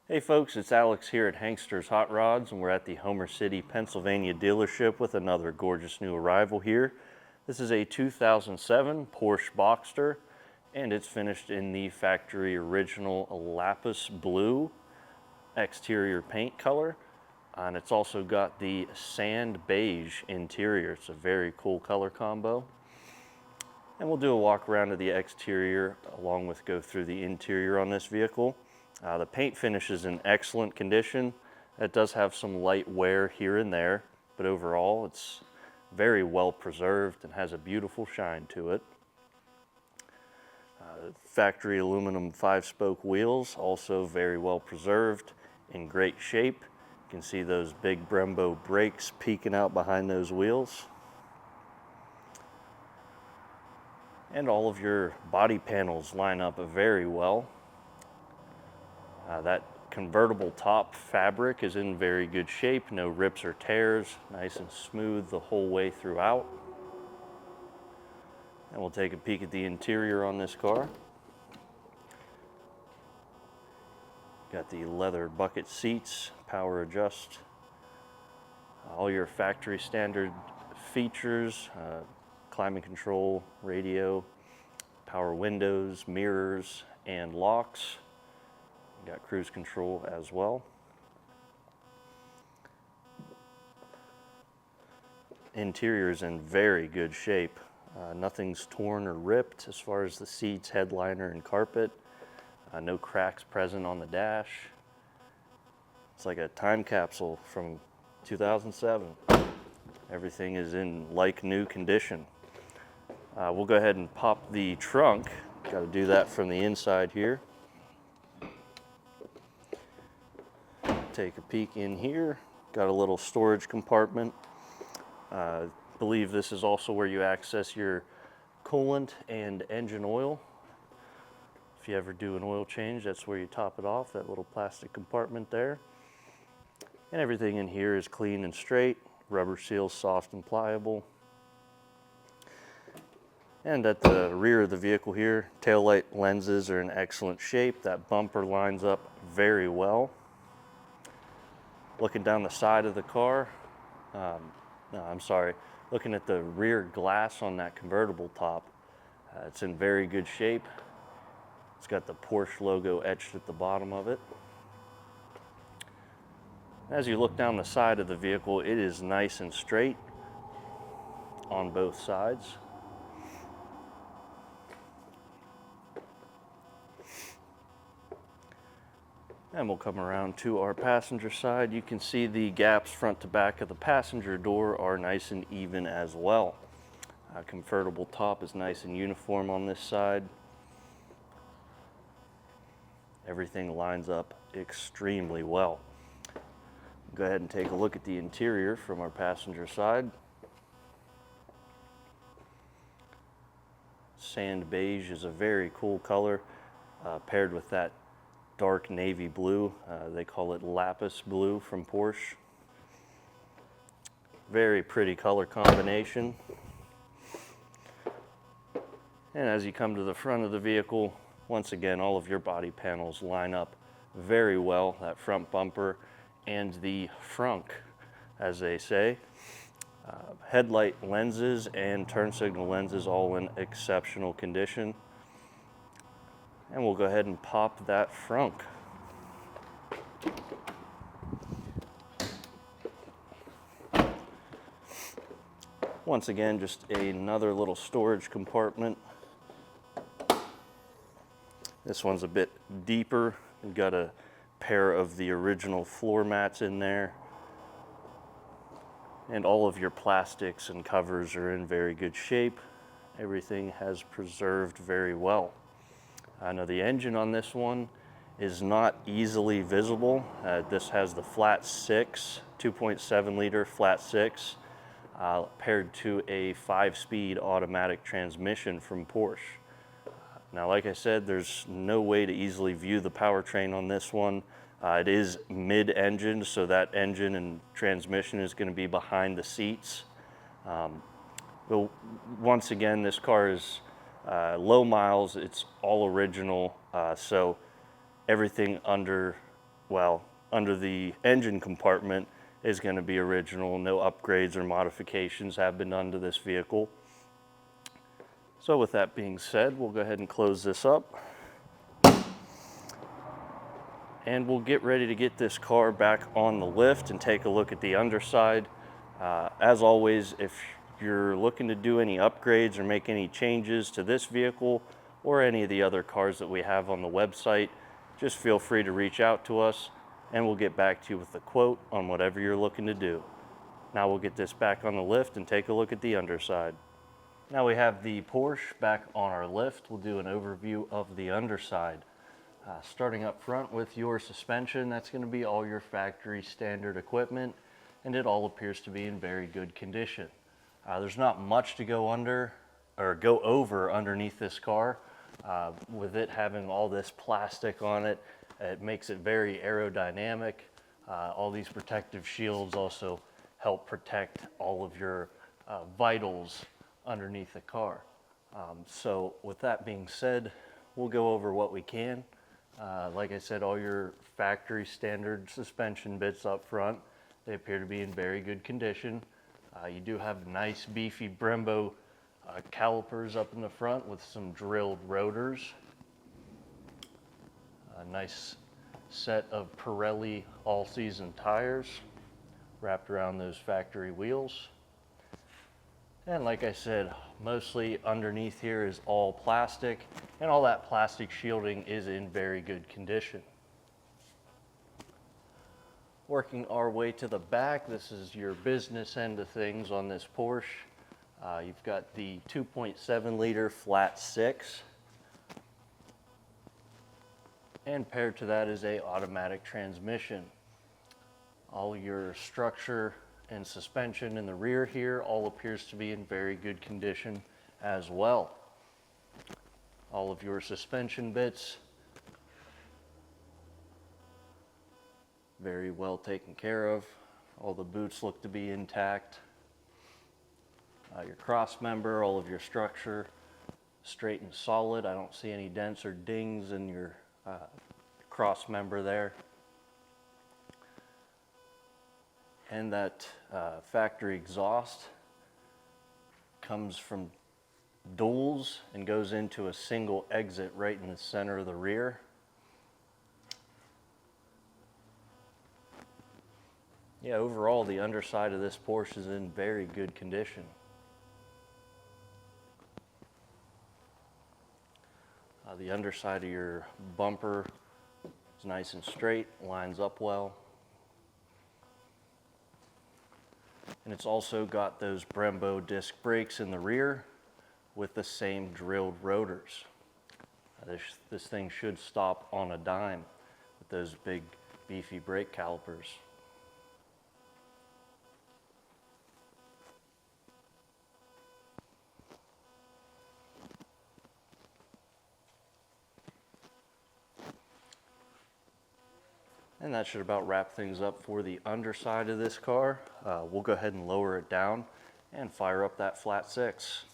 Hey folks, it's Alex here at Hankster's Hot Rods, and we're at the Homer City, Pennsylvania dealership with another gorgeous new arrival here. This is a 2007 Porsche Boxster, and it's finished in the factory original Lapis blue exterior paint color. And it's also got the sand beige interior. It's a very cool color combo. And we'll do a walk around of the exterior along with go through the interior on this vehicle. The paint finish is in excellent condition. It does have some light wear here and there, but overall it's very well preserved and has a beautiful shine to it. Factory aluminum 5-spoke wheels, also very well preserved, in great shape. You can see those big Brembo brakes peeking out behind those wheels. And all of your body panels line up very well. That convertible top fabric is in very good shape, no rips or tears, nice and smooth the whole way throughout. And we'll take a peek at the interior on this car. Got the leather bucket seats, power adjust, all your factory standard features, climate control, radio, power windows, mirrors, and locks. Got cruise control as well. Interior is in very good shape. Nothing's torn or ripped as far as the seats, headliner, and carpet. No cracks present on the dash. It's like a time capsule from 2007. Everything is in like new condition. We'll go ahead and pop the trunk. Got to do that from the inside here. Take a peek in here. Got a little storage compartment. Believe this is also where you access your coolant and engine oil. If you ever do an oil change, that's where you top it off, that little plastic compartment there. And everything in here is clean and straight. Rubber seals soft and pliable. And at the rear of the vehicle here, taillight lenses are in excellent shape. That bumper lines up very well. Looking down the side of the car, looking at the rear glass on that convertible top, it's in very good shape. It's got the Porsche logo etched at the bottom of it. As you look down the side of the vehicle, it is nice and straight on both sides. And we'll come around to our passenger side. You can see the gaps front to back of the passenger door are nice and even as well. Convertible top is nice and uniform on this side. Everything lines up extremely well. Go ahead and take a look at the interior from our passenger side. Sand beige is a very cool color, paired with that dark navy blue. They call it Lapis blue from Porsche. Very pretty color combination. And as you come to the front of the vehicle, once again, all of your body panels line up very well. That front bumper and the frunk, as they say. Headlight lenses and turn signal lenses all in exceptional condition. And we'll go ahead and pop that frunk. Once again, just another little storage compartment. This one's a bit deeper. We've got a pair of the original floor mats in there. And all of your plastics and covers are in very good shape. Everything has preserved very well. Now the engine on this one is not easily visible. This has the flat 6, 2.7 liter flat 6, paired to a 5-speed automatic transmission from Porsche. Now, like I said, there's no way to easily view the powertrain on this one. It is mid-engine, so that engine and transmission is going to be behind the seats. But once again, this car is low miles, it's all original, so everything under well, under the engine compartment is going to be original. No upgrades or modifications have been done to this vehicle. So with that being said, we'll go ahead and close this up. And we'll get ready to get this car back on the lift and take a look at the underside. As always, if you're looking to do any upgrades or make any changes to this vehicle or any of the other cars that we have on the website, just feel free to reach out to us and we'll get back to you with a quote on whatever you're looking to do. Now we'll get this back on the lift and take a look at the underside. Now we have the Porsche back on our lift. We'll do an overview of the underside. Starting up front with your suspension, that's going to be all your factory standard equipment, and it all appears to be in very good condition. There's not much to go over underneath this car. With it having all this plastic on it, it makes it very aerodynamic. All these protective shields also help protect all of your vitals underneath the car. So with that being said, we'll go over what we can. Like I said, all your factory standard suspension bits up front, they appear to be in very good condition. You do have nice beefy Brembo calipers up in the front with some drilled rotors. A nice set of Pirelli all-season tires wrapped around those factory wheels. And like I said, mostly underneath here is all plastic, and all that plastic shielding is in very good condition. Working our way to the back, this is your business end of things on this Porsche. You've got the 2.7 liter flat six, and paired to that is a automatic transmission. All your structure and suspension in the rear here all appears to be in very good condition as well. All of your suspension bits very well taken care of. All the boots look to be intact. Your cross member, all of your structure straight and solid. I don't see any dents or dings in your cross member there. And that factory exhaust comes from duals and goes into a single exit right in the center of the rear. Yeah, overall the underside of this Porsche is in very good condition. The underside of your bumper is nice and straight, lines up well. And it's also got those Brembo disc brakes in the rear with the same drilled rotors. This thing should stop on a dime with those big beefy brake calipers. And that should about wrap things up for the underside of this car. We'll go ahead and lower it down and fire up that flat six.